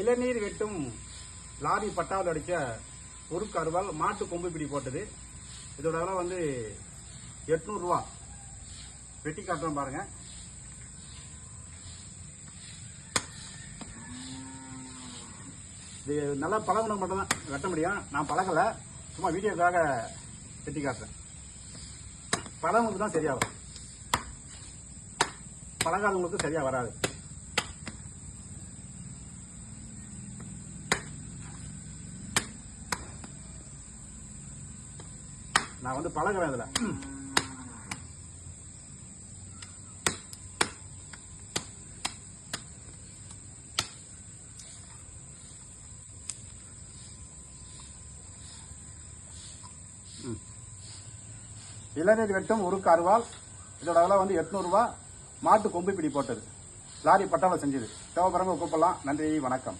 இளநீர் வெட்டும் லாரி பட்டாவில் அடிச்ச பொறுக்கு அருவாள் மாட்டு கொம்பு பிடி போட்டது. இதோட விலை வந்து 800 ரூபா. வெட்டி காட்டுறோம் பாருங்க. இது நல்லா பழகுன மட்டும் தான் வெட்ட முடியும். நான் பழகல, சும்மா வீடியோக்காக வெட்டி காட்டுறேன். பழகுனதுக்கு தான் சரியாகும், பழகாதவங்களுக்கு சரியா வராது. நான் வந்து பழகுறேன் இதுல. இளநீர் வெட்டும் உருக்கு அருவாள். இதோட விலை வந்து 800 ரூபா. மாட்டு கொம்பு பிடி போட்டது. லாரி பட்டாவில் செஞ்சது. தேவைப்படுறவங்க கூப்பிடலாம். நன்றி, வணக்கம்.